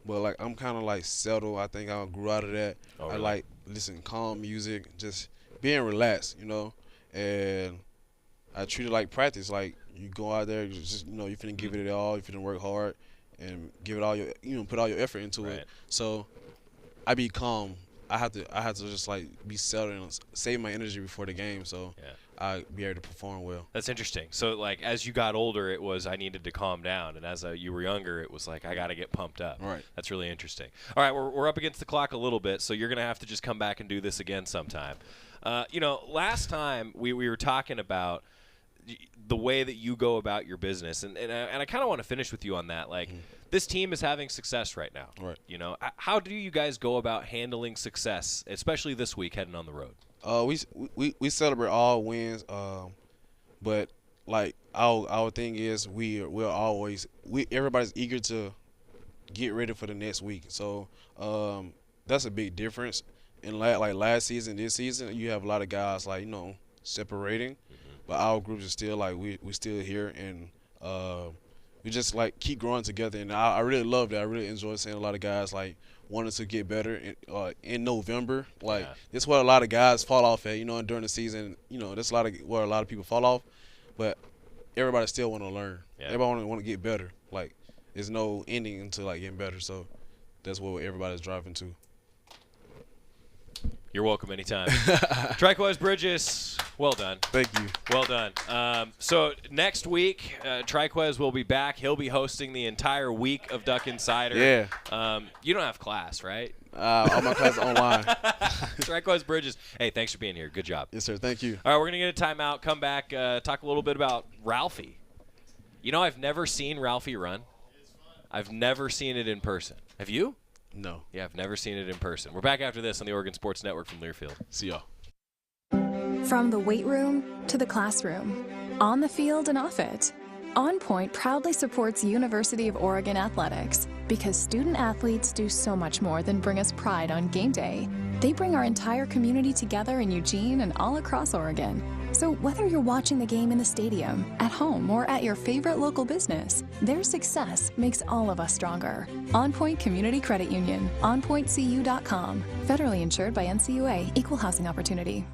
But I'm kind of settled. I think I grew out of that. Oh, I really? listen to calm music, just being relaxed, and I treat it like practice. You go out there, you finna give it all, you finna work hard, and give it all your, put all your effort into it. So I be calm. I have to just be settled and save my energy before the game, so I be able to perform well. That's interesting. So as you got older, it was I needed to calm down, and as you were younger, it was I got to get pumped up. Right. That's really interesting. All right, we're up against the clock a little bit, so you're gonna have to just come back and do this again sometime. Last time we were talking about the way that you go about your business, and I kind of want to finish with you on that. This team is having success right now. Right. How do you guys go about handling success, especially this week heading on the road? We celebrate all wins, but our thing is everybody's eager to get ready for the next week. So that's a big difference. In last season, this season, you have a lot of guys separating, but our group is still we still here, and we just keep growing together, and I really love that. I really enjoy seeing a lot of guys wanting to get better in November. This is where a lot of guys fall off at, during the season. That's where a lot of people fall off, but everybody still want to learn. Yeah. Everybody want to get better. There's no ending until getting better. So that's what everybody's driving to. You're welcome anytime. Trikweze Bridges, well done. Thank you. Well done. So next week, Trikweze will be back. He'll be hosting the entire week of Duck Insider. Yeah. You don't have class, right? All my classes online. Trikweze Bridges. Hey, thanks for being here. Good job. Yes, sir. Thank you. All right, we're going to get a timeout, come back, talk a little bit about Ralphie. You know, I've never seen Ralphie run. I've never seen it in person. Have you? No. Yeah, I've never seen it in person. We're back after this on the Oregon Sports Network from Learfield. See y'all. From the weight room to the classroom, on the field and off it, On Point proudly supports University of Oregon athletics because student athletes do so much more than bring us pride on game day. They bring our entire community together in Eugene and all across Oregon. So whether you're watching the game in the stadium, at home, or at your favorite local business, their success makes all of us stronger. On Point Community Credit Union, onpointcu.com. Federally insured by NCUA, Equal Housing Opportunity.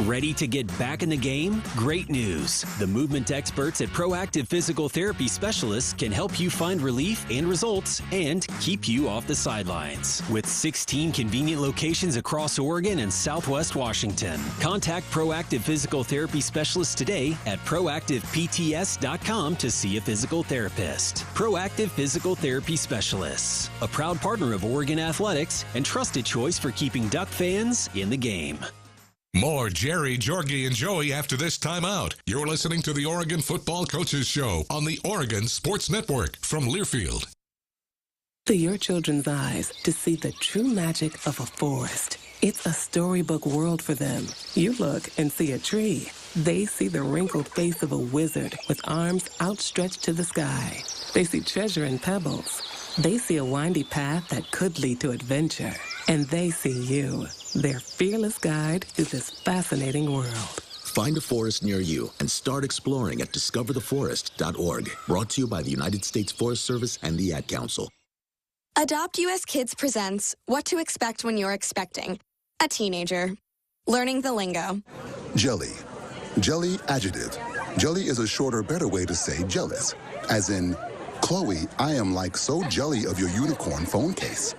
Ready to get back in the game? Great news. The movement experts at Proactive Physical Therapy Specialists can help you find relief and results and keep you off the sidelines. With 16 convenient locations across Oregon and Southwest Washington. Contact Proactive Physical Therapy Specialists today at proactivepts.com to see a physical therapist. Proactive Physical Therapy Specialists, a proud partner of Oregon Athletics and trusted choice for keeping Duck fans in the game. More Jerry, Jorgie, and Joey after this timeout. You're listening to the Oregon Football Coaches Show on the Oregon Sports Network from Learfield. To your children's eyes to see the true magic of a forest. It's a storybook world for them. You look and see a tree. They see the wrinkled face of a wizard with arms outstretched to the sky. They see treasure in pebbles. They see a windy path that could lead to adventure. And they see you, their fearless guide through this fascinating world. Find a forest near you and start exploring at discovertheforest.org. Brought to you by the United States Forest Service and the Ad Council. Adopt US Kids presents What to Expect When You're Expecting a Teenager. Learning the lingo. Jelly. Jelly adjective. Jelly is a shorter, better way to say jealous. As in, Chloe, I am like so jelly of your unicorn phone case.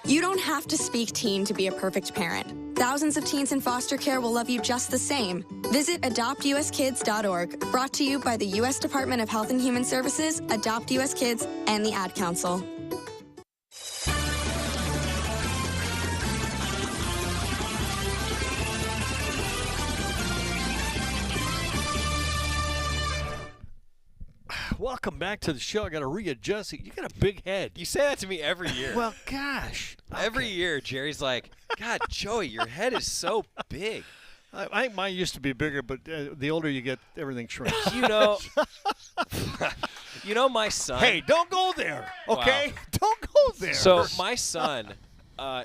You don't have to speak teen to be a perfect parent. Thousands of teens in foster care will love you just the same. Visit adoptuskids.org. Brought to you by the U.S. Department of Health and Human Services, Adopt US Kids, and the Ad Council. Welcome back to the show. I got to readjust it. You got a big head. You say that to me every year. Well, gosh. Every year, Jerry's like, God, Joey, your head is so big. I think mine used to be bigger, but the older you get, everything shrinks. You know my son. Hey, don't go there, okay? Wow. Don't go there. So my son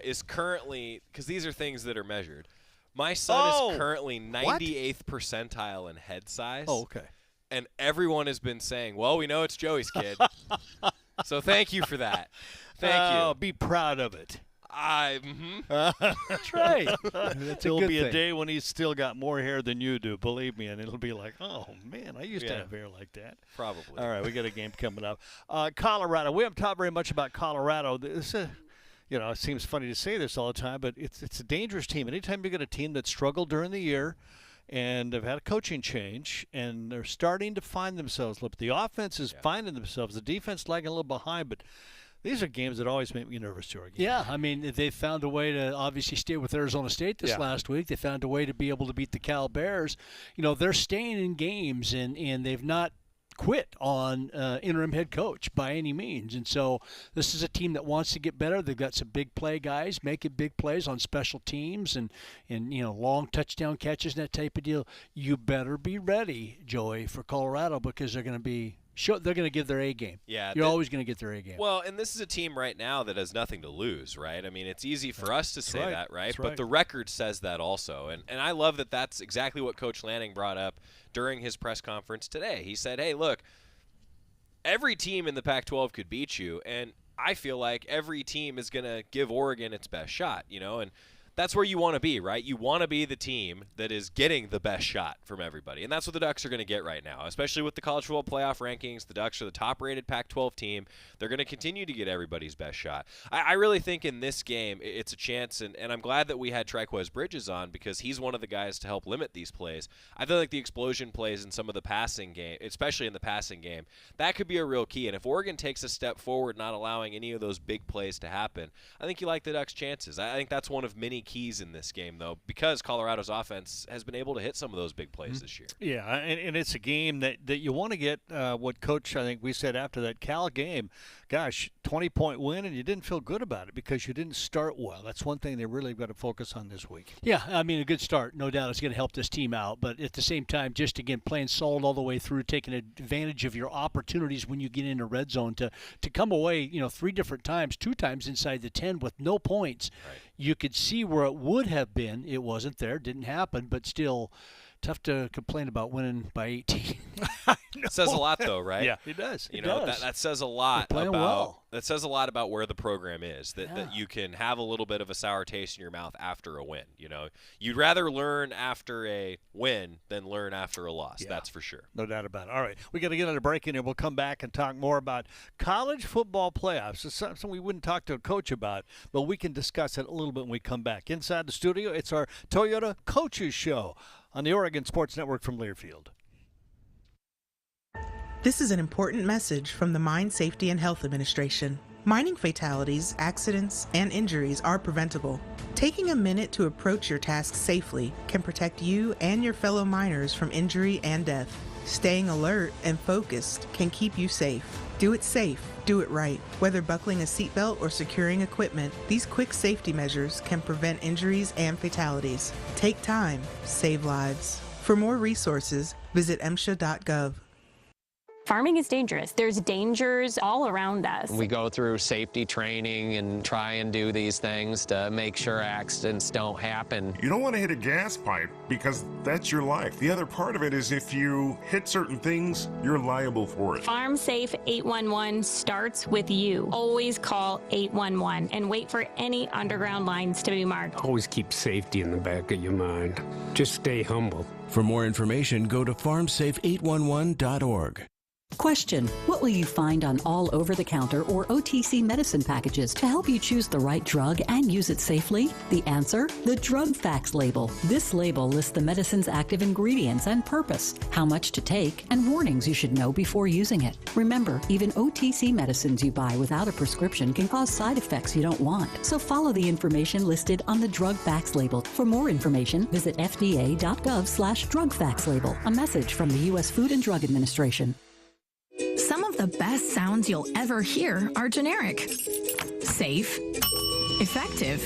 is currently, because these are things that are measured, my son is currently 98th percentile in head size. Oh, okay. And everyone has been saying, well, we know it's Joey's kid. So thank you for that. Thank you. Be proud of it. That's right. There'll be a day when he's still got more hair than you do, believe me, and it'll be like, oh, man, I used to have hair like that. Probably. All right, we got a game coming up. Colorado. We haven't talked very much about Colorado. This it seems funny to say this all the time, but it's a dangerous team. Anytime you get a team that struggled during the year, and they've had a coaching change, and they're starting to find themselves. Look, the offense is finding themselves. The defense lagging a little behind, but these are games that always make me nervous, Jorgen. Yeah, I mean, they found a way to obviously stay with Arizona State this last week. They found a way to be able to beat the Cal Bears. They're staying in games, and they've not quit on interim head coach by any means. And so this is a team that wants to get better. They've got some big play guys making big plays on special teams and long touchdown catches and that type of deal. You better be ready, Joey, for Colorado, because they're going to give their A game. Yeah, you're always going to get their A game. Well, and this is a team right now that has nothing to lose, right? I mean, it's easy for us to say that, right? But the record says that also. And I love that that's exactly what Coach Lanning brought up during his press conference today. He said, hey, look, every team in the Pac-12 could beat you, and I feel like every team is going to give Oregon its best shot, and that's where you want to be, right? You want to be the team that is getting the best shot from everybody. And that's what the Ducks are going to get right now, especially with the college football playoff rankings. The Ducks are the top-rated Pac-12 team. They're going to continue to get everybody's best shot. I really think in this game it's a chance, and I'm glad that we had Trikweze Bridges on because he's one of the guys to help limit these plays. I feel like the explosion plays in some of the passing game, especially in the passing game, that could be a real key. And if Oregon takes a step forward, not allowing any of those big plays to happen, I think you like the Ducks' chances. I think that's one of many keys in this game, though, because Colorado's offense has been able to hit some of those big plays this year. Yeah, and it's a game that you want to get what Coach, I think we said after that Cal game, gosh, 20-point win, and you didn't feel good about it because you didn't start well. That's one thing they really got to focus on this week. Yeah, I mean, a good start, no doubt, is going to help this team out. But at the same time, just, again, playing solid all the way through, taking advantage of your opportunities when you get into red zone to come away, 3 different times, 2 times inside the 10 with no points. Right. You could see where it would have been. It wasn't there, didn't happen, but still tough to complain about winning by 18. It says a lot, though, right? Yeah, it does. That says a lot about that says a lot about where the program is. That you can have a little bit of a sour taste in your mouth after a win. You'd rather learn after a win than learn after a loss. Yeah. That's for sure. No doubt about it. All right, we got to get on a break in, and we'll come back and talk more about college football playoffs. It's something we wouldn't talk to a coach about, but we can discuss it a little bit when we come back. Inside the studio, it's our Toyota Coaches Show on the Oregon Sports Network from Learfield. This is an important message from the Mine Safety and Health Administration. Mining fatalities, accidents, and injuries are preventable. Taking a minute to approach your task safely can protect you and your fellow miners from injury and death. Staying alert and focused can keep you safe. Do it safe. Do it right. Whether buckling a seatbelt or securing equipment, these quick safety measures can prevent injuries and fatalities. Take time. Save lives. For more resources, visit MSHA.gov. Farming is dangerous. There's dangers all around us. We go through safety training and try and do these things to make sure accidents don't happen. You don't want to hit a gas pipe because that's your life. The other part of it is if you hit certain things, you're liable for it. Farm Safe 811 starts with you. Always call 811 and wait for any underground lines to be marked. Always keep safety in the back of your mind. Just stay humble. For more information, go to farmsafe811.org. Question: what will you find on all over-the-counter or OTC medicine packages to help you choose the right drug and use it safely? The answer: the drug facts label. This label lists the medicine's active ingredients and purpose, how much to take, and warnings you should know before using it. Remember, even OTC medicines you buy without a prescription can cause side effects you don't want. So follow the information listed on the drug facts label. For more information, visit fda.gov/drug facts label. A message from the U.S. Food and Drug Administration. Some of the best sounds you'll ever hear are generic, safe, effective,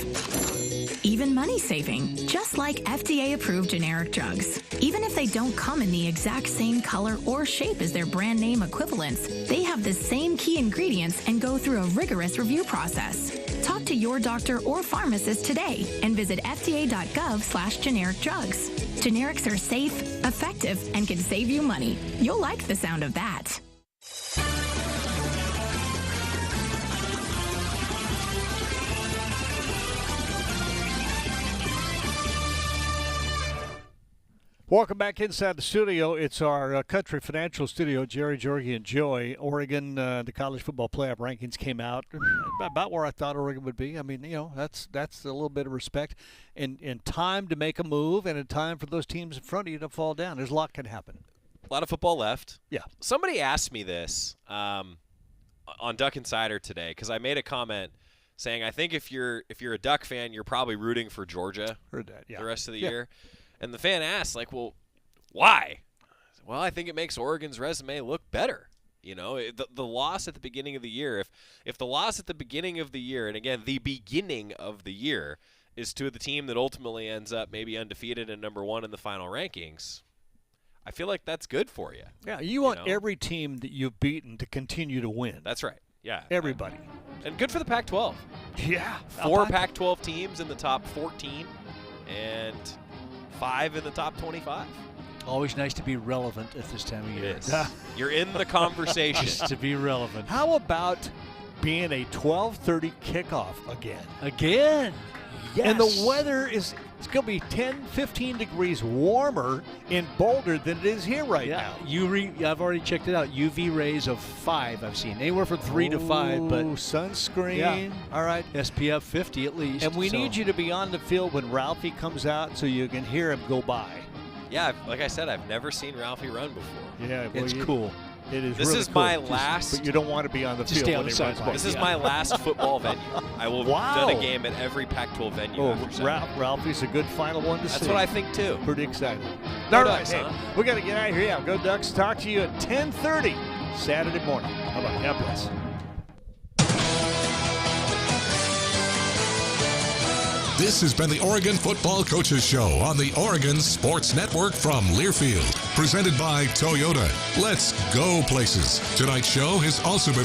even money-saving, just like FDA-approved generic drugs. Even if they don't come in the exact same color or shape as their brand name equivalents, they have the same key ingredients and go through a rigorous review process. Talk to your doctor or pharmacist today and visit fda.gov/generic drugs. Generics are safe, effective, and can save you money. You'll like the sound of that. Welcome back inside the studio. It's our Country Financial Studio. Jerry, Jorgie, and Joey. Oregon, the college football playoff rankings came out about where I thought Oregon would be. I mean, that's a little bit of respect. In time to make a move and in time for those teams in front of you to fall down. There's a lot can happen. A lot of football left. Yeah. Somebody asked me this on Duck Insider today because I made a comment saying I think if you're a Duck fan, you're probably rooting for Georgia the rest of the year. And the fan asked, well, why? Well, I think it makes Oregon's resume look better. The loss at the beginning of the year, if the loss at the beginning of the year, and again, the beginning of the year, is to the team that ultimately ends up maybe undefeated and number 1 in the final rankings, I feel like that's good for you. Yeah, you want every team that you've beaten to continue to win. That's right. Yeah. Everybody. And good for the Pac-12. Yeah. 4 Pac-12 teams in the top 14 and 5 in the top 25. Always nice to be relevant at this time of year. It is. You're in the conversation. Just to be relevant. How about being a 12:30 kickoff again? Again? Yes. And the weather is it's going to be 10, 15 degrees warmer in Boulder than it is here right now. I've already checked it out. UV rays of 5 I've seen. Anywhere from 3 to 5. But sunscreen. Yeah. All right. SPF 50 at least. And we need you to be on the field when Ralphie comes out so you can hear him go by. Yeah, like I said, I've never seen Ralphie run before. Yeah, well, it's cool. It is. This really is cool. my last. But you don't want to be on the field when he runs by. This is my last football venue. I will have done a game at every Pac-12 venue. Ralphie's a good final one to see. That's what I think too. Pretty excited. Go All Ducks, right, huh? we got to get out of here. Yeah, go Ducks. Talk to you at 10:30 Saturday morning. How about God bless. This has been the Oregon Football Coaches Show on the Oregon Sports Network from Learfield. Presented by Toyota. Let's go places. Tonight's show has also been brought